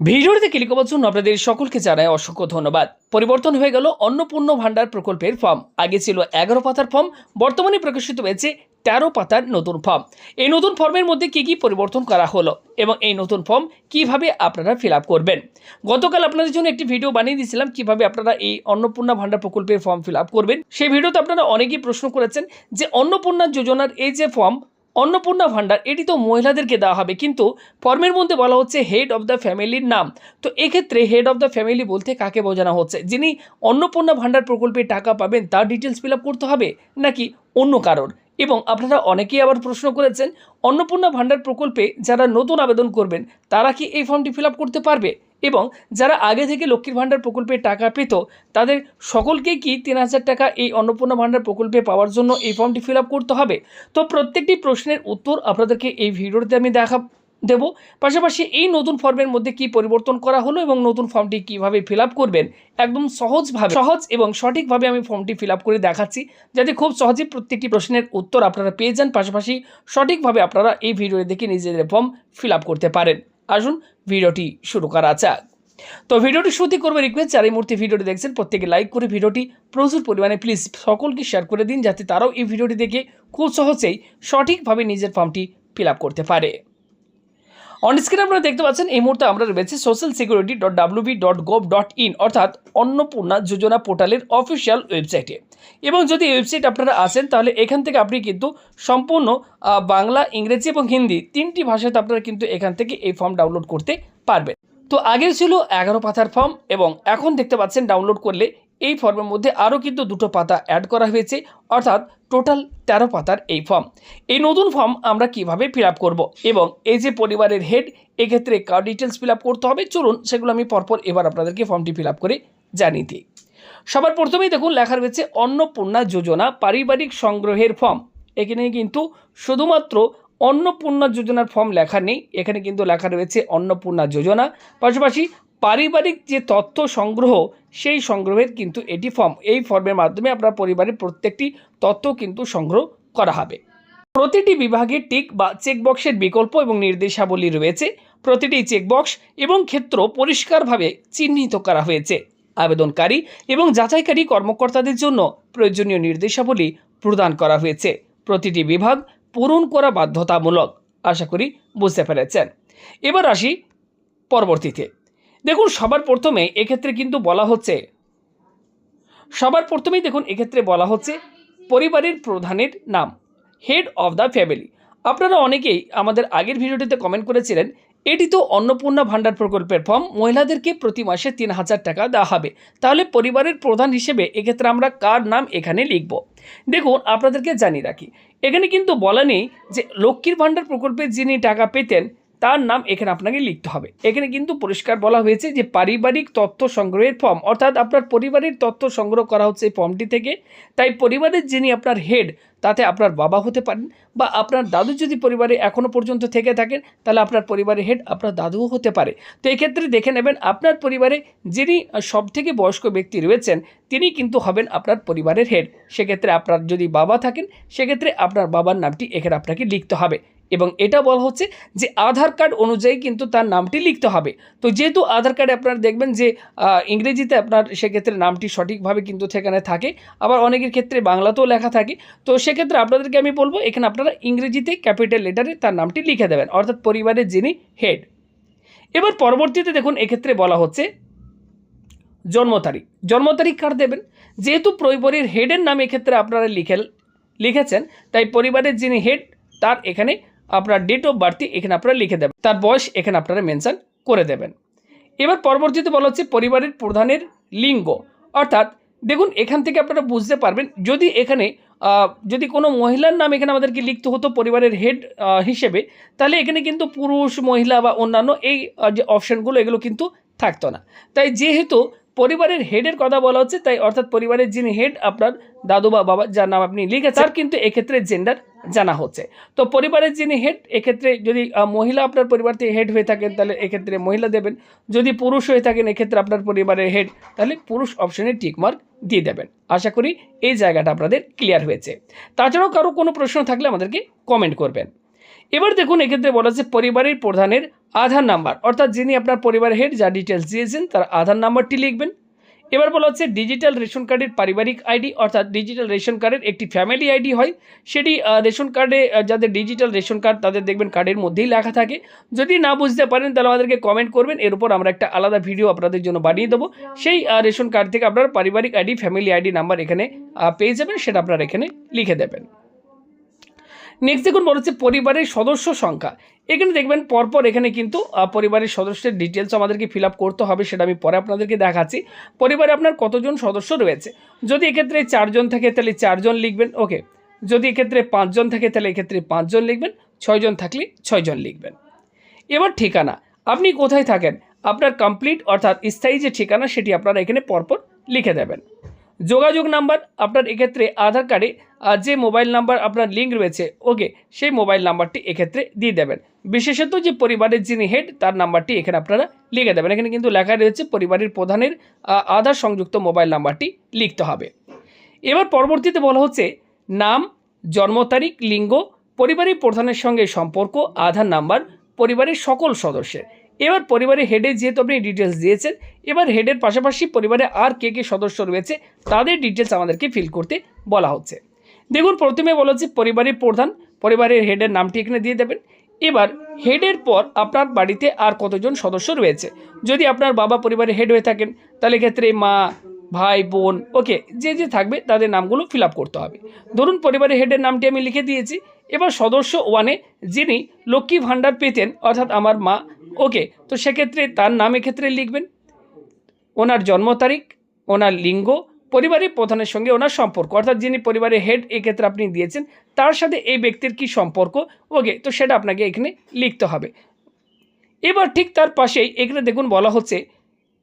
ভিডিওটিতে ক্লিক করার জন্য আপনাদের সকলকে জানাই অসংখ্য ধন্যবাদ। পরিবর্তন হয়ে গেল অন্নপূর্ণ ভান্ডার প্রকল্পের ফর্ম। আগে ছিল 11 পাতার ফর্ম, বর্তমানে প্রকাশিত হয়েছে 13 পাতার নতুন ফর্ম। এই নতুন ফর্মের মধ্যে কি পরিবর্তন করা হলো এবং এই নতুন ফর্ম কিভাবে আপনারা ফিল আপ করবেন। গতকাল আপনাদের জন্য একটি ভিডিও বানিয়ে দিয়েছিলাম কিভাবে আপনারা এই অন্নপূর্ণা ভান্ডার প্রকল্পের ফর্ম ফিল আপ করবেন। সেই ভিডিওতে আপনারা অনেকেই প্রশ্ন করেছেন যে অন্নপূর্ণা যোজনার এই যে ফর্ম অন্নপূর্ণা ভান্ডার এটি তো মহিলাদেরকে দেওয়া হবে, কিন্তু ফর্মের মধ্যে বলা হচ্ছে হেড অফ দ্য ফ্যামিলির নাম। তো এক্ষেত্রে হেড অফ দ্য ফ্যামিলি বলতে কাকে বোঝানো হচ্ছে? যিনি অন্নপূর্ণা ভান্ডার প্রকল্পে টাকা পাবেন তার ডিটেলস ফিল আপ করতে হবে নাকি অন্য কারোর? এবং আপনারা অনেকেই আবার প্রশ্ন করেছেন অন্নপূর্ণা ভান্ডার প্রকল্পে যারা নতুন আবেদন করবেন তারা কি এই ফর্মটি ফিল আপ করতে পারবে, এবং যারা আগে থেকে লক্ষ্মীর ভান্ডার প্রকল্পে টাকা পেত তাদের সকলকেই কি 3000 টাকা এই অন্নপূর্ণা ভান্ডার প্রকল্পে পাওয়ার জন্য এই ফর্মটি ফিল আপ করতে হবে? তো প্রত্যেকটি প্রশ্নের উত্তর আপনাদেরকে এই ভিডিওতে আমি দেব। পাশাপাশি এই নতুন ফর্মের মধ্যে কি পরিবর্তন করা হলো এবং নতুন ফর্মটি কিভাবে ফিল আপ করবেন একদম সহজ এবং সঠিকভাবে আমি ফর্মটি ফিল আপ করে দেখাচ্ছি, যাতে খুব সহজে প্রত্যেকটি প্রশ্নের উত্তর আপনারা পেয়ে যান, পাশাপাশি সঠিকভাবে আপনারা এই ভিডিওটি দেখে নিজেদের ফর্ম ফিল আপ করতে পারেন। আসুন ভিডিওটি শুরু করা যাক। তো ভিডিওটি শুরুতে করবে রিকোয়েস্ট, যারা এই মুহূর্তে ভিডিওটি দেখছেন প্রত্যেকে লাইক করে ভিডিওটি প্রচুর পরিমাণে প্লিজ সকলকে শেয়ার করে দিন, যাতে তারাও এই ভিডিওটি দেখে খুব সহজেই সঠিকভাবে নিজের ফর্মটি ফিল আপ করতে পারে। অন স্ক্রিনে আপনারা দেখতে পাচ্ছেন এই মুহূর্তে আমরা রয়েছে socialsecurity.wb.gov.in অর্থাৎ অন্নপূর্ণা যোজনা পোর্টালের অফিসিয়াল ওয়েবসাইটে। এবং যদি ওয়েবসাইট আপনারা আসেন তাহলে এখান থেকে আপনি কিন্তু সম্পূর্ণ বাংলা, ইংরেজি এবং হিন্দি 3টি ভাষাতে আপনারা কিন্তু এখান থেকে এই ফর্ম ডাউনলোড করতে পারবেন। তো আগে ছিল 11 পাতার ফর্ম এবং এখন দেখতে পাচ্ছেন ডাউনলোড করলে এই ফর্মের মধ্যে আরও কিন্তু 2টো পাতা অ্যাড করা হয়েছে, অর্থাৎ টোটাল 13 পাতার এই ফর্ম। এই নতুন ফর্ম আমরা কিভাবে ফিল আপ করবো এবং এই যে পরিবারের হেড এক্ষেত্রে কার ডিটেলস ফিল আপ করতে হবে, চলুন সেগুলো আমি পরপর এবার আপনাদেরকে ফর্মটি ফিল আপ করে জানিয়ে দিই। সবার প্রথমেই দেখুন লেখা রয়েছে অন্নপূর্ণা যোজনা পারিবারিক সংগ্রহের ফর্ম। এখানে কিন্তু শুধুমাত্র অন্নপূর্ণা যোজনার ফর্ম লেখা নেই, এখানে কিন্তু লেখা রয়েছে অন্নপূর্ণা যোজনা, পাশাপাশি পারিবারিক যে তথ্য সংগ্রহ সেই সংগ্রহের কিন্তু এটি ফর্ম। এই ফর্মের মাধ্যমে আপনার পরিবারের প্রত্যেকটি তথ্য কিন্তু সংগ্রহ করা হবে। প্রতিটি বিভাগে টিক বা চেকবক্সের বিকল্প এবং নির্দেশাবলী রয়েছে। প্রতিটি চেকবক্স এবং ক্ষেত্র পরিষ্কারভাবে চিহ্নিত করা হয়েছে। আবেদনকারী এবং যাচাইকারী কর্মকর্তাদের জন্য প্রয়োজনীয় নির্দেশাবলী প্রদান করা হয়েছে। প্রতিটি বিভাগ পূরণ করা বাধ্যতামূলক। আশা করি বুঝতে পেরেছেন। এবার আসি পরবর্তীতে। দেখুন সবার প্রথমেই এক্ষেত্রে বলা হচ্ছে পরিবারের প্রধানের নাম, হেড অফ দ্য ফ্যামিলি। আপনারা অনেকেই আমাদের আগের ভিডিওটিতে কমেন্ট করেছিলেন এটি তো অন্নপূর্ণা ভান্ডার প্রকল্পের ফর্ম, মহিলাদেরকে প্রতি মাসে 3000 টাকা দেওয়া হবে, তাহলে পরিবারের প্রধান হিসেবে এক্ষেত্রে আমরা কার নাম এখানে লিখব? দেখুন আপনাদেরকে জানিয়ে রাখি, এখানে কিন্তু বলা নেই যে লক্ষ্মীর ভান্ডার প্রকল্পে যিনি টাকা পেতেন তার নাম এখানে আপনাকে লিখতে হবে। এখানে কিন্তু পরিষ্কার বলা হয়েছে যে পারিবারিক তথ্য সংগ্রহের ফর্ম, অর্থাৎ আপনার পরিবারের তথ্য সংগ্রহ করা হচ্ছে এই ফর্মটি থেকে। তাই পরিবারের যিনি আপনার হেড তাতে আপনার বাবা হতে পারেন, বা আপনার দাদু যদি পরিবারে এখনও পর্যন্ত থেকে থাকেন তাহলে আপনার পরিবারের হেড আপনার দাদুও হতে পারে। তো এক্ষেত্রে দেখে নেবেন আপনার পরিবারে যিনি সবথেকে বয়স্ক ব্যক্তি রয়েছেন তিনি কিন্তু হবেন আপনার পরিবারের হেড। সেক্ষেত্রে আপনার যদি বাবা থাকেন সেক্ষেত্রে আপনার বাবার নামটি এখানে আপনাকে লিখতে হবে। এবং এটা বলা হচ্ছে যে আধার কার্ড অনুযায়ী কিন্তু তার নামটি লিখতে হবে। তো যেহেতু আধার কার্ডে আপনারা দেখবেন যে ইংরেজিতে আপনার সেক্ষেত্রে নামটি সঠিকভাবে কিন্তু সেখানে থাকে, আবার অনেকের ক্ষেত্রে বাংলাতেও লেখা থাকে। তো সেক্ষেত্রে আপনাদেরকে আমি বলবো এখানে আপনারা ইংরেজিতে ক্যাপিটাল লেটারে তার নামটি লিখে দেবেন, অর্থাৎ পরিবারের যিনি হেড। এবার পরবর্তীতে দেখুন এক্ষেত্রে বলা হচ্ছে জন্ম তারিখ কার দেবেন। যেহেতু পরিবারের হেডের নাম এক্ষেত্রে আপনারা লিখেছেন তাই পরিবারের যিনি হেড তার এখানে আপনার ডেট অফ বার্থ এখানে আপনারা লিখে দেবেন, তার বয়স এখানে আপনারা মেনশন করে দেবেন। এবার পরবর্তীতে বলা হচ্ছে পরিবারের প্রধানের লিঙ্গ, অর্থাৎ দেখুন এখান থেকে আপনারা বুঝতে পারবেন যদি এখানে যদি কোনো মহিলার নাম এখানে আমাদেরকে লিখতে হতো পরিবারের হেড হিসেবে, তাহলে এখানে কিন্তু পুরুষ, মহিলা বা অন্যান্য এই যে অপশানগুলো এগুলো কিন্তু থাকতো না। তাই যেহেতু পরিবারের হেডের কথা বলা হচ্ছে তাই অর্থাৎ পরিবারের যিনি হেড আপনার দাদু বা বাবা যার নাম আপনি লিখেছেন তার কিন্তু এক্ষেত্রে জেন্ডার জানা হচ্ছে। তো পরিবারের যিনি হেড এক্ষেত্রে যদি মহিলা আপনার পরিবার থেকে হেড হয়ে থাকেন তাহলে এক্ষেত্রে মহিলা দেবেন, যদি পুরুষ হয়ে থাকেন এক্ষেত্রে আপনার পরিবারের হেড তাহলে পুরুষ অপশনে টিকমার্ক দিয়ে দেবেন। আশা করি এই জায়গাটা আপনাদের ক্লিয়ার হয়েছে। তাছাড়াও কারো কোনো প্রশ্ন থাকলে আমাদেরকে কমেন্ট করবেন। এবার দেখুন এক্ষেত্রে বলা হচ্ছে পরিবারের প্রধানের আধার নাম্বার অর্থাৎ যিনি আপনার পরিবারের হেড যা ডিটেলস দিয়েছেন তার আধার নাম্বারটি লিখবেন। এবার বলা হচ্ছে ডিজিটাল রেশন কার্ডের পারিবারিক আইডি অর্থাৎ ডিজিটাল রেশন কার্ডের একটি ফ্যামিলি আইডি হয়, সেটি রেশন কার্ডে যাদের ডিজিটাল রেশন কার্ড তাদের দেখবেন কার্ডের মধ্যেই লেখা থাকে। যদি না বুঝতে পারেন তাহলে আমাদেরকে কমেন্ট করবেন, এর উপর আমরা একটা আলাদা ভিডিও আপনাদের জন্য বানিয়ে দেবো। সেই রেশন কার্ড থেকে আপনার পারিবারিক আইডি ফ্যামিলি আইডি নাম্বার এখানে পেয়ে যাবেন, সেটা আপনারা এখানে লিখে দেবেন। নেক্সট দেখুন বলা হচ্ছে পরিবারের সদস্য সংখ্যা। এখানে দেখবেন পরপর এখানে কিন্তু পরিবারের সদস্যের ডিটেলস আমাদেরকে ফিল আপ করতে হবে, সেটা আমি পরে আপনাদেরকে দেখাচ্ছি। পরিবারে আপনার কতজন সদস্য রয়েছে, যদি এক্ষেত্রে 4 জন থাকে তাহলে 4 জন লিখবেন, ওকে। যদি এক্ষেত্রে 5 জন থাকে তাহলে এক্ষেত্রে 5 জন লিখবেন, 6 জন থাকলে 6 জন লিখবেন। এবার ঠিকানা, আপনি কোথায় থাকেন, আপনার কমপ্লিট অর্থাৎ স্থায়ী যে ঠিকানা সেটি আপনারা এখানে পরপর লিখে দেবেন। যোগাযোগ নাম্বার, আপনার এক্ষেত্রে আধার কার্ডে যে মোবাইল নাম্বার আপনার লিঙ্ক রয়েছে, ওকে, সেই মোবাইল নাম্বারটি এক্ষেত্রে দিয়ে দেবেন। বিশেষত যে পরিবারের যিনি হেড তার নাম্বারটি এখানে আপনারা লিখে দেবেন। এখানে কিন্তু লেখা রয়েছে পরিবারের প্রধানের আধার সংযুক্ত মোবাইল নাম্বারটি লিখতে হবে। এবার পরবর্তীতে বলা হচ্ছে নাম, জন্ম তারিখ, লিঙ্গ, পরিবারের প্রধানের সঙ্গে সম্পর্ক, আধার নাম্বার, পরিবারের সকল সদস্যের। এবার পরিবারের হেডে যেহেতু আপনি ডিটেলস দিয়েছেন, এবার হেডের পাশাপাশি পরিবারে আর কে কে সদস্য রয়েছে তাদের ডিটেলস আমাদেরকে ফিল করতে বলা হচ্ছে। দেখুন প্রথমে বলা হচ্ছে পরিবারের প্রধান, পরিবারের হেডের নামটি এখানে দিয়ে দেবেন। এবার হেডের পর আপনার বাড়িতে আর কতজন সদস্য রয়েছে, যদি আপনার বাবা পরিবারের হেড হয়ে থাকেন তাহলে এক্ষেত্রে মা, ভাই, বোন, ওকে, যে যে থাকবে তাদের নামগুলো ফিল আপ করতে হবে। ধরুন পরিবারের হেডের নামটি আমি লিখে দিয়েছি। এবার সদস্য 1-এ যিনি লক্ষ্মী ভাণ্ডার পেতেন অর্থাৎ আমার মা, ওকে, তো সেক্ষেত্রে তার নাম এক্ষেত্রে লিখবেন, ওনার জন্ম তারিখ, ওনার লিঙ্গ, পরিবারের প্রধানের সঙ্গে ওনার সম্পর্ক অর্থাৎ যিনি পরিবারের হেড এক্ষেত্রে আপনি দিয়েছেন তার সাথে এই ব্যক্তির কী সম্পর্ক, ওকে, তো সেটা আপনাকে এখানে লিখতে হবে। এবার ঠিক তার পাশেই এখানে দেখুন বলা হচ্ছে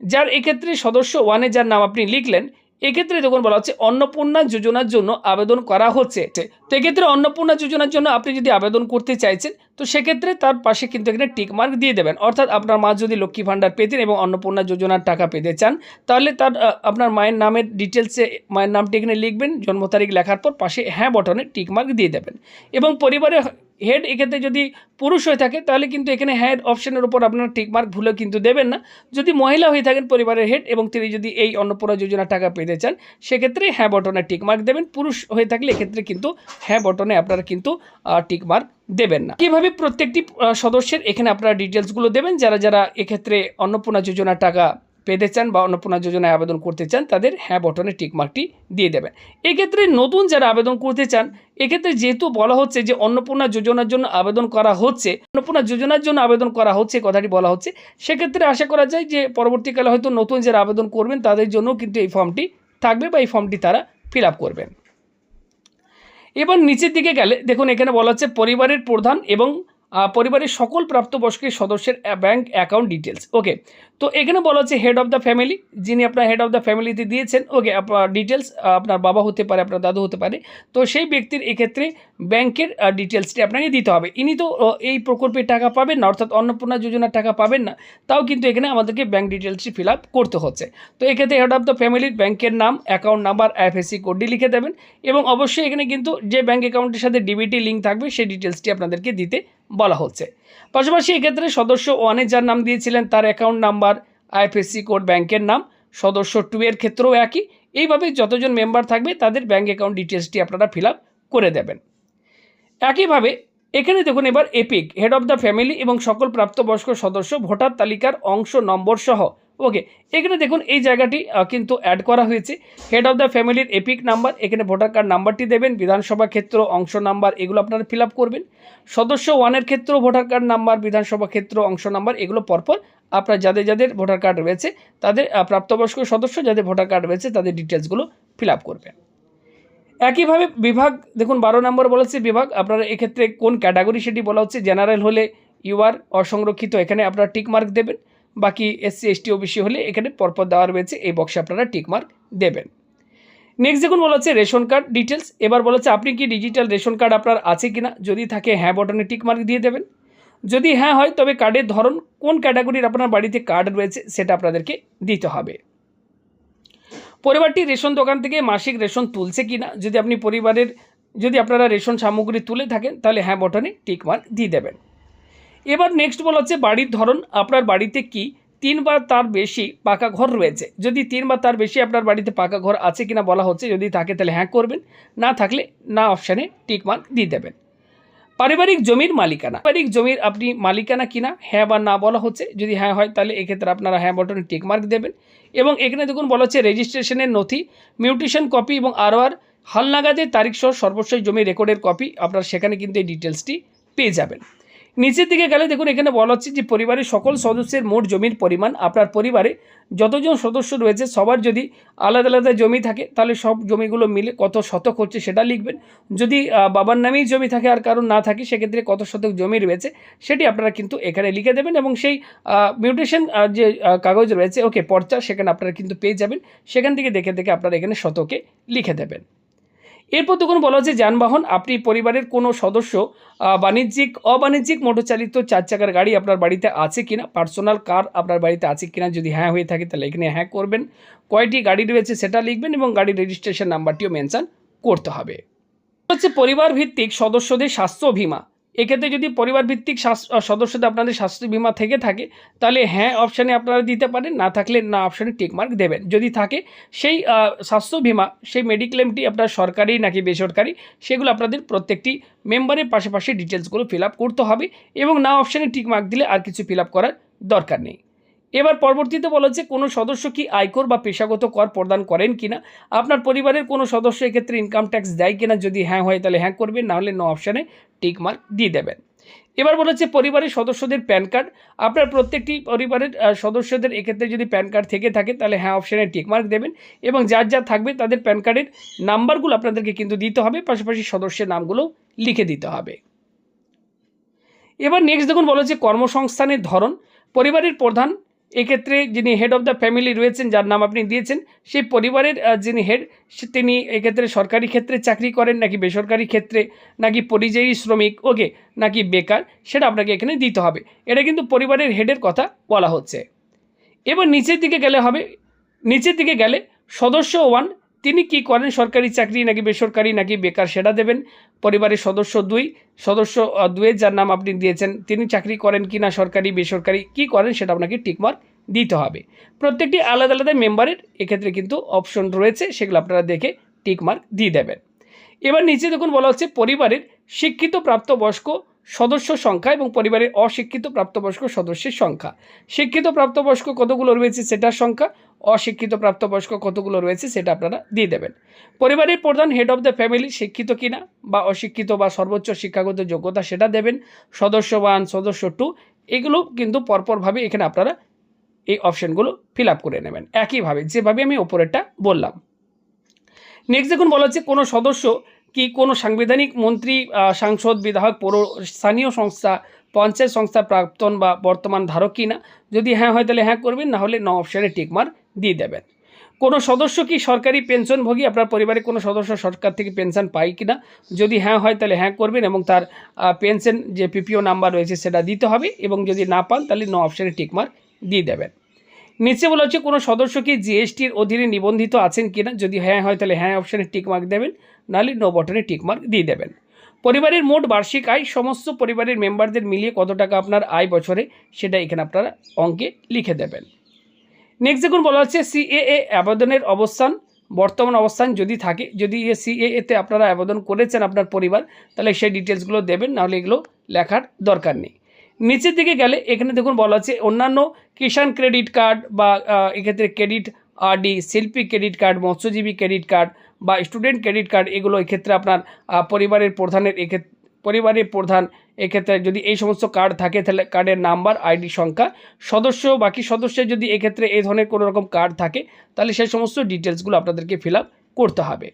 যার এক্ষেত্রে সদস্য 1-এ যার নাম আপনি লিখলেন, এক্ষেত্রে দেখুন বলা হচ্ছে অন্নপূর্ণা যোজনার জন্য আবেদন করা হচ্ছে। তো এক্ষেত্রে অন্নপূর্ণা যোজনার জন্য আপনি যদি আবেদন করতে চাইছেন তো সেক্ষেত্রে তার পাশে কিন্তু এখানে টিক মার্ক দিয়ে দেবেন। অর্থাৎ আপনার মা যদি লক্ষ্মী ভাণ্ডার পেতেন এবং অন্নপূর্ণা যোজনার টাকা পেতে চান তাহলে তার আপনার মায়ের নামের ডিটেলসে মায়ের নামটি এখানে লিখবেন, জন্ম তারিখ লেখার পর পাশে হ্যাঁ বটনে টিক মার্ক দিয়ে দেবেন। এবং পরিবারের হেড এক্ষেত্রে যদি পুরুষ হয়ে থাকে তাহলে কিন্তু এখানে হেড অপশনের উপর আপনার টিক মার্ক ভুলেও কিন্তু দেবেন না। যদি মহিলা হয়ে থাকেন পরিবারের হেড এবং তিনি যদি এই অন্নপূর্ণা যোজনার টাকা পেতে চান সেক্ষেত্রে হ্যাঁ বটনে টিক মার্ক দেবেন। পুরুষ হয়ে থাকলে এক্ষেত্রে কিন্তু হ্যাঁ বটনে আপনারা কিন্তু টিক মার্ক দেবেন না। কীভাবে প্রত্যেকটি সদস্যের এখানে আপনারা ডিটেলসগুলো দেবেন, যারা যারা এক্ষেত্রে অন্নপূর্ণা যোজনার টাকা পেতে চান বা অন্নপূর্ণা যোজনায় আবেদন করতে চান তাদের হ্যাঁ বটনে টিকমার্কটি দিয়ে দেবেন। এক্ষেত্রে নতুন যারা আবেদন করতে চান এক্ষেত্রে যেহেতু বলা হচ্ছে যে অন্নপূর্ণা যোজনার জন্য আবেদন করা হচ্ছে, অন্নপূর্ণা যোজনার জন্য আবেদন করা হচ্ছে কথাটি বলা হচ্ছে, সেক্ষেত্রে আশা করা যায় যে পরবর্তীকালে হয়তো নতুন যারা আবেদন করবেন তাদের জন্য কিন্তু এই ফর্মটি থাকবে বা এই ফর্মটি তারা ফিল আপ করবেন। এবার নিচের দিকে গেলে দেখুন এখানে বলা হচ্ছে পরিবারের প্রধান এবং পরিবারের সকল প্রাপ্তবয়স্ক সদস্যের ব্যাংক অ্যাকাউন্ট ডিটেলস, ওকে। তো এখানে বলা হচ্ছে হেড অফ দ্য ফ্যামিলি, যিনি আপনার হেড অফ দ্য ফ্যামিলিতে দিয়েছেন, ওকে, আপনার ডিটেলস আপনার বাবা হতে পারে, আপনার দাদু হতে পারে, তো সেই ব্যক্তির এক্ষেত্রে ব্যাংকের ডিটেলসটি আপনাকে দিতে হবে। ইনি তো এই প্রকল্পের টাকা পাবেন না অর্থাৎ অন্নপূর্ণা যোজনার টাকা পাবেন না, তাও কিন্তু এখানে আমাদেরকে ব্যাংক ডিটেলসটি ফিল আপ করতে হচ্ছে। তো এক্ষেত্রে হেড অফ দ্য ফ্যামিলির ব্যাংকের নাম, অ্যাকাউন্ট নাম্বার, আইএফএসসি কোডটি লিখে দেবেন এবং অবশ্যই এখানে কিন্তু যে ব্যাংক অ্যাকাউন্টের সাথে ডিবিটি লিঙ্ক থাকবে সেই ডিটেলসটি আপনাদেরকে দিতে বলা হচ্ছে। পাশাপাশি এক্ষেত্রে সদস্য 1-এ যার নাম দিয়েছিলেন তার অ্যাকাউন্ট নাম্বার, আইএফএসসি কোড, ব্যাংকের নাম, সদস্য 2-এর ক্ষেত্রেও একই, এইভাবে যতজন মেম্বার থাকবে তাদের ব্যাংক অ্যাকাউন্ট ডিটেলসটি আপনারা ফিল আপ করে দেবেন। একইভাবে এখানে দেখুন এবার epic head of the family এবং সকল প্রাপ্তবয়স্ক সদস্য ভোটার তালিকার অংশ নম্বর সহ, ওকে, এখানে দেখুন এই জায়গাটি কিন্তু অ্যাড করা হয়েছে। হেড অফ দ্য ফ্যামিলির এপিক নাম্বার, এখানে ভোটার কার্ড নাম্বারটি দেবেন, বিধানসভা ক্ষেত্র অংশ নাম্বার এগুলো আপনারা ফিল আপ করবেন। সদস্য 1-এর ক্ষেত্রেও ভোটার কার্ড নাম্বার, বিধানসভা ক্ষেত্র অংশ নাম্বার এগুলো পরপর আপনার যাদের যাদের ভোটার কার্ড রয়েছে তাদের প্রাপ্তবয়স্ক সদস্য যাদের ভোটার কার্ড রয়েছে তাদের ডিটেলসগুলো ফিল আপ করবেন। একইভাবে বিভাগ দেখুন 12 নম্বর বলেছে বিভাগ, আপনারা এক্ষেত্রে কোন ক্যাটাগরি সেটি বলা হচ্ছে। জেনারেল হলে ইউআর, অসংরক্ষিত এখানে আপনারা টিক মার্ক দেবেন, বাকি এসসি এসটি ওবিসি হলে এখানে পরপর দেওয়া রয়েছে এই বক্সে আপনারা টিক মার্ক দেবেন। নেক্সট দেখুন বলা হচ্ছে রেশন কার্ড ডিটেলস। এবার বলা হচ্ছে আপনি কি ডিজিটাল রেশন কার্ড আপনার আছে কিনা, যদি থাকে হ্যাঁ বটনে টিক মার্ক দিয়ে দেবেন। যদি হ্যাঁ হয় তবে কার্ডের ধরন কোন ক্যাটাগরির আপনার বাড়িতে কার্ড রয়েছে সেটা আপনাদেরকে দিতে হবে। পরিবারটি রেশন দোকান থেকে মাসিক রেশন তুলছে কিনা, যদি আপনারা রেশন সামগ্রী তুলে থাকেন তাহলে হ্যাঁ বটনে টিক মার্ক দিয়ে দেবেন। এবার নেক্সট বলা হচ্ছে বাড়ির ধরন, আপনার বাড়িতে কি 3 বা তার বেশি পাকা ঘর রয়েছে। যদি 3 বা তার বেশি আপনার বাড়িতে পাকা ঘর আছে কিনা বলা হচ্ছে, যদি থাকে তাহলে হ্যাঁ করবেন, না থাকলে না অপশানে টিক মার্ক দিয়ে দেবেন। পারিবারিক জমির মালিকানা, পারিবারিক জমির আপনি মালিকানা কিনা হ্যাঁ বা না বলা হচ্ছে, যদি হ্যাঁ হয় তাহলে এক্ষেত্রে আপনারা হ্যাঁ বটনে টিক মার্ক দেবেন। এবং এখানে দেখুন বলা হচ্ছে রেজিস্ট্রেশনের নথি, মিউটেশন কপি এবং আরওআর হালনাগাদের তারিখ সহ সর্বশেষ জমি রেকর্ডের কপি, আপনারা সেখানে কিন্তু এই ডিটেলসটি পেয়ে যাবেন। নিচের দিকে গেলে দেখুন এখানে বলা হচ্ছে যে পরিবারের সকল সদস্যের মোট জমির পরিমাণ, আপনার পরিবারে যতজন সদস্য রয়েছে সবার যদি আলাদা আলাদা জমি থাকে তাহলে সব জমিগুলো মিলে কত শতক হচ্ছে সেটা লিখবেন। যদি বাবার নামেই জমি থাকে আর কারণ না থাকে সেক্ষেত্রে কত শতক জমি রয়েছে সেটি আপনারা কিন্তু এখানে লিখে দেবেন এবং সেই মিউটেশন যে কাগজ রয়েছে ওকে পর্চা সেখানে আপনারা কিন্তু পেয়ে যাবেন, সেখান থেকে দেখে দেখে আপনারা এখানে শতকে লিখে দেবেন। এরপর দেখুন বলা হচ্ছে যানবাহন, আপনি পরিবারের কোনো সদস্য বাণিজ্যিক অবাণিজ্যিক মোটরচালিত 4 চাকার গাড়ি আপনার বাড়িতে আছে কিনা, পার্সোনাল কার আপনার বাড়িতে আছে কিনা, যদি হ্যাঁ হয়ে থাকে তাহলে এখানে হ্যাঁ করবেন। কয়টি গাড়ি রয়েছে সেটা লিখবেন এবং গাড়ির রেজিস্ট্রেশন নাম্বারটিও মেনশন করতে হবে। হচ্ছে পরিবার ভিত্তিক সদস্যদের স্বাস্থ্য বীমা, এক্ষেত্রে যদি পরিবার ভিত্তিক সদস্যদের আপনাদের স্বাস্থ্য বীমা থেকে থাকে তাহলে হ্যাঁ অপশানে আপনারা দিতে পারেন, না থাকলে না অপশানে টিকমার্ক দেবেন। যদি থাকে সেই স্বাস্থ্য বীমা সেই মেডিক্লেমটি আপনার সরকারি নাকি বেসরকারি সেগুলো আপনাদের প্রত্যেকটি মেম্বারের পাশাপাশি ডিটেলসগুলো ফিল আপ করতে হবে এবং না অপশানে টিকমার্ক দিলে আর কিছু ফিল আপ করার দরকার নেই। এবার পরবর্তীতে বলা হচ্ছে কোনো সদস্য কি আয়কর বা পেশাগত কর প্রদান করেন কিনা, আপনার পরিবারের কোনো সদস্য এক্ষেত্রে ইনকাম ট্যাক্স দেয় কিনা, যদি হ্যাঁ হয় তাহলে হ্যাঁ করবেন, না হলে নো অপশানে টিক মার্ক দিয়ে দেবেন। এবার বলা হচ্ছে পরিবারের সদস্যদের প্যান কার্ড, আপনার প্রত্যেকটি পরিবারের সদস্যদের এক্ষেত্রে যদি প্যান কার্ড থেকে থাকে তাহলে হ্যাঁ অপশানে টিক মার্ক দেবেন এবং যার যা থাকবে তাদের প্যান কার্ডের নাম্বারগুলো আপনাদেরকে কিন্তু দিতে হবে, পাশাপাশি সদস্যের নামগুলো লিখে দিতে হবে। এবার নেক্সট দেখুন বলা হচ্ছে কর্মসংস্থানের ধরন, পরিবারের প্রধান এক্ষেত্রে যিনি হেড অফ দ্য ফ্যামিলি রয়েছেন যার নাম আপনি দিয়েছেন সেই পরিবারের যিনি হেড তিনি এক্ষেত্রে সরকারি ক্ষেত্রে চাকরি করেন নাকি বেসরকারি ক্ষেত্রে নাকি পরিযায়ী শ্রমিক ওকে নাকি বেকার সেটা আপনাকে এখানে দিতে হবে। এটা কিন্তু পরিবারের হেডের কথা বলা হচ্ছে। এবার নিচের দিকে গেলে সদস্য 1 তিনি কি করেন, সরকারি চাকরি নাকি বেসরকারি নাকি বেকার সেটা দেবেন। পরিবারের সদস্য 2 2 যার নাম আপনি দিয়েছেন তিনি চাকরি করেন কি না, সরকারি বেসরকারি কি করেন সেটা আপনাকে টিকমার্ক দিতে হবে। প্রত্যেকটি আলাদা আলাদা মেম্বারের এক্ষেত্রে কিন্তু অপশন রয়েছে, সেগুলো আপনারা দেখে টিকমার্ক দিয়ে দেবেন। এবার নিচে দেখুন বলা হচ্ছে পরিবারের শিক্ষিত প্রাপ্তবয়স্ক সদস্য সংখ্যা এবং পরিবারের অশিক্ষিত প্রাপ্তবয়স্ক সদস্যের সংখ্যা। শিক্ষিত প্রাপ্তবয়স্ক কতগুলো রয়েছে সেটার সংখ্যা, অশিক্ষিত প্রাপ্তবয়স্ক কতগুলো রয়েছে সেটা আপনারা দিয়ে দেবেন। পরিবারের প্রধান হেড অফ দ্য ফ্যামিলি শিক্ষিত কিনা বা অশিক্ষিত বা সর্বোচ্চ শিক্ষাগত যোগ্যতা সেটা দেবেন। সদস্য 1 সদস্য 2 এগুলো কিন্তু পরপরভাবে এখানে আপনারা এই অপশানগুলো ফিল আপ করে নেবেন একইভাবে যেভাবে আমি ওপরেরটা বললাম। নেক্সট দেখুন বলা হচ্ছে কোনো সদস্য কি কোনো সাংবিধানিক মন্ত্রী, সাংসদ, বিধায়ক, পৌর স্থানীয় সংস্থা, পঞ্চায়েত সংস্থা প্রাক্তন বা বর্তমান ধারক কিনা, যদি হ্যাঁ হয় তাহলে হ্যাঁ করবেন, না হলে নো অপশানে টিকমার্ক দিয়ে দেবেন। কোনো সদস্য কি সরকারি পেনশনভোগী, আপনার পরিবারে কোনো সদস্য সরকার থেকে পেনশন পায় কিনা, যদি হ্যাঁ হয় তাহলে হ্যাঁ করবেন এবং তার পেনশন যে পিপিও নাম্বার রয়েছে সেটা দিতে হবে এবং যদি না পান তাহলে নো অপশানে টিকমার্ক দিয়ে দেবেন। নিচে বলা হচ্ছে কোনো সদস্য কি জিএসটির অধীনে নিবন্ধিত আছেন কিনা, যদি হ্যাঁ হয় তাহলে হ্যাঁ অপশানে টিকমার্ক দেবেন, নাহলে নো বটনে টিকমার্ক দিয়ে দেবেন। পরিবারের মোট বার্ষিক আয়, সমস্ত পরিবারের মেম্বারদের মিলিয়ে কত টাকা আপনার আয় বছরে সেটা এখানে আপনারা অঙ্কে লিখে দেবেন। নেক্সট দেখুন বলা হচ্ছে সিএএ আবেদনের অবস্থান, বর্তমান অবস্থান যদি থাকে, যদি সিএএতে আপনারা আবেদন করেছেন আপনার পরিবার তাহলে সেই ডিটেলসগুলো দেবেন, নাহলে এগুলো লেখার দরকার নেই। নিচের দিকে গেলে এখানে দেখুন বলা আছে অন্যান্য কিষাণ ক্রেডিট কার্ড বা এক্ষেত্রে ক্রেডিট আরডি, শিল্পী ক্রেডিট কার্ড, মৎস্যজীবী ক্রেডিট কার্ড বা স্টুডেন্ট ক্রেডিট কার্ড এগুলো এক্ষেত্রে আপনার পরিবারের প্রধান এক্ষেত্রে যদি এই সমস্ত কার্ড থাকে তাহলে কার্ডের নাম্বার, আইডি সংখ্যা, বাকি সদস্যের যদি এক্ষেত্রে এই ধরনের কোনো রকম কার্ড থাকে তাহলে সেই সমস্ত ডিটেলসগুলো আপনাদেরকে ফিল আপ করতে হবে।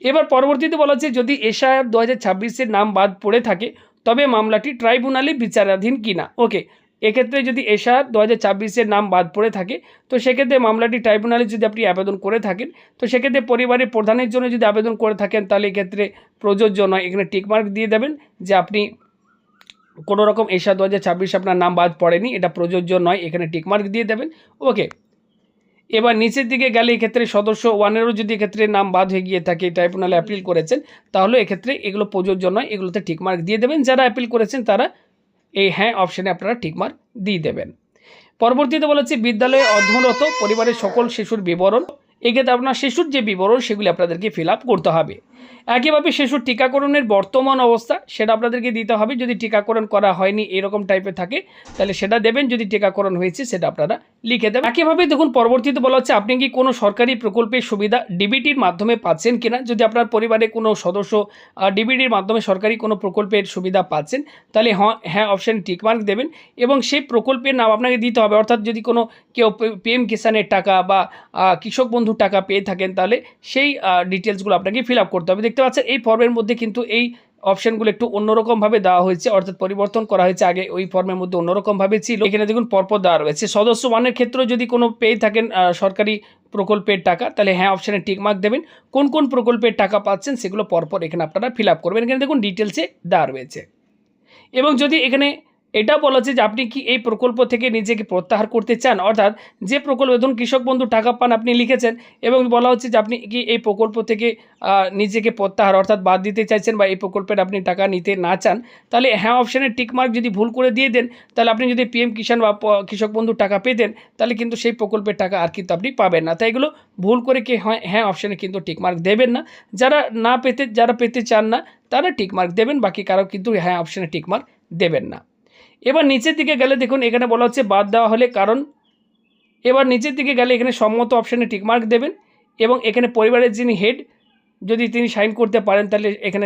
এবার পরবর্তীতে বলা হচ্ছে যদি এসআইআর 2026-এর নাম বাদ পড়ে থাকে তবে মামলাটি ট্রাইব্যুনালে বিচারাধীন কিনা। ওকে, এক্ষেত্রে যদি এসআইআর 2026-এর নাম বাদ পড়ে থাকে তো সেক্ষেত্রে মামলাটি ট্রাইব্যুনালে যদি আপনি আবেদন করে থাকেন তো সেক্ষেত্রে পরিবারের প্রধানের জন্য যদি আবেদন করে থাকেন তাহলে এক্ষেত্রে প্রযোজ্য নয়, এখানে টিকমার্ক দিয়ে দেবেন যে আপনি কোনো রকম এসআইআর 2026 আপনার নাম বাদ পড়েনি, এটা প্রযোজ্য নয়, এখানে টিকমার্ক দিয়ে দেবেন। ওকে, এবার নিচের দিকে গেলে এক্ষেত্রে সদস্য 1-এরও যদি এক্ষেত্রে নাম বাদ হয়ে গিয়ে থাকে, ট্রাইব্যুনালে অ্যাপিল করেছেন তাহলে এক্ষেত্রে এগুলো প্রযোজ্য নয়, এগুলোতে টিকমার্ক দিয়ে দেবেন। যারা অ্যাপিল করেছেন তারা এই হ্যাঁ অপশানে আপনারা টিকমার্ক দিয়ে দেবেন। পরবর্তীতে বলা হচ্ছে বিদ্যালয়ে অধ্যয়নরত পরিবারের সকল শিশুর বিবরণ, এক্ষেত্রে আপনার শিশুর যে বিবরণ সেগুলি আপনাদেরকে ফিল আপ করতে হবে। একইভাবে শিশুর টিকাকরণের বর্তমান অবস্থা সেটা আপনাদেরকে দিতে হবে। যদি টিকাকরণ করা হয়নি এরকম টাইপের থাকে তাহলে সেটা দেবেন, যদি টিকাকরণ হয়েছে সেটা আপনারা লিখে দেবেন। একইভাবে দেখুন পরবর্তীতে বলা হচ্ছে আপনি কি কোনো সরকারি প্রকল্পের সুবিধা ডিবিটির মাধ্যমে পাচ্ছেন কিনা। যদি আপনার পরিবারে কোনো সদস্য ডিবিটির মাধ্যমে সরকারি কোনো প্রকল্পের সুবিধা পাচ্ছেন তাহলে হ্যাঁ অপশানে টিকমার্ক দেবেন এবং সেই প্রকল্পের নাম আপনাকে দিতে হবে। অর্থাৎ যদি কোনো কেউ পিএম কিষানের টাকা বা কৃষক বন্ধুর টাকা পেয়ে থাকেন তাহলে সেই ডিটেলসগুলো আপনাকে ফিল আপ করতে হবে। দেখতে পাচ্ছেন এই ফর্মের মধ্যে কিন্তু এই অপশানগুলো একটু অন্যরকমভাবে দেওয়া হয়েছে, অর্থাৎ পরিবর্তন করা হয়েছে। আগে ওই ফর্মের মধ্যে অন্যরকমভাবে ছিল, এখানে দেখুন পরপর দেওয়া রয়েছে। সদস্য ওয়ানের ক্ষেত্রে যদি কোনো পেয়ে থাকেন সরকারি প্রকল্পের টাকা তাহলে হ্যাঁ অপশানে টিকমার্ক দেবেন। কোন কোন প্রকল্পের টাকা পাচ্ছেন সেগুলো পরপর এখানে আপনারা ফিল আপ করবেন। এখানে দেখুন ডিটেলসে দেওয়া রয়েছে। এবং যদি এখানে এটাও বলা হচ্ছে যে আপনি কি এই প্রকল্প থেকে নিজেকে প্রত্যাহার করতে চান, অর্থাৎ যে প্রকল্প ধরুন কৃষক বন্ধু টাকা পান আপনি লিখেছেন এবং বলা হচ্ছে যে আপনি কি এই প্রকল্প থেকে নিজেকে প্রত্যাহার অর্থাৎ বাদ দিতে চাইছেন বা এই প্রকল্পের আপনি টাকা নিতে না চান, তাহলে হ্যাঁ অপশানে টিকমার্ক যদি ভুল করে দিয়ে দেন তাহলে আপনি যদি পিএম কিষাণ বা কৃষক বন্ধু টাকা পেতেন তাহলে কিন্তু সেই প্রকল্পের টাকা আর কিন্তু আপনি পাবেন না। তাই এগুলো ভুল করে কি হ্যাঁ অপশানে কিন্তু টিকমার্ক দেবেন না। যারা পেতে চান না তারা টিকমার্ক দেবেন, বাকি কারো কিন্তু হ্যাঁ অপশানে টিকমার্ক দেবেন না। এবার নিচের দিকে গেলে দেখুন এখানে বলা হচ্ছে বাদ দেওয়া হলে কারণ। এবার নিচের দিকে গেলে এখানে সম্মত অপশানে টিকমার্ক দেবেন এবং এখানে পরিবারের যিনি হেড যদি তিনি সাইন করতে পারেন তাহলে এখানে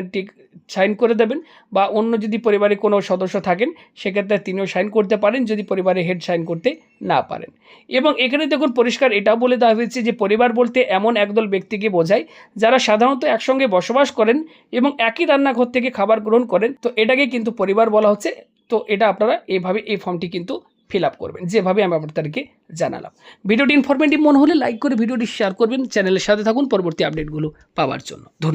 সাইন করে দেবেন, বা অন্য যদি পরিবারে কোনো সদস্য থাকেন সেক্ষেত্রে তিনিও সাইন করতে পারেন যদি পরিবারের হেড সাইন করতে না পারেন। এবং এখানে দেখুন পরিষ্কার এটাও বলে দেওয়া হয়েছে যে পরিবার বলতে এমন একদল ব্যক্তিকে বোঝায় যারা সাধারণত একসঙ্গে বসবাস করেন এবং একই রান্নাঘর থেকে খাবার গ্রহণ করেন, তো এটাকে কিন্তু পরিবার বলা হচ্ছে। তো এটা আপনারা এইভাবে এই ফর্মটি কিন্তু ফিল আপ করবেন যেভাবে আমি আপনাদেরকে জানালাম। ভিডিওটি ইনফরমেটিভ মনে হলে লাইক করে ভিডিওটি শেয়ার করবেন, চ্যানেলের সাথে থাকুন পরবর্তী আপডেটগুলো পাওয়ার জন্য। ধন্যবাদ।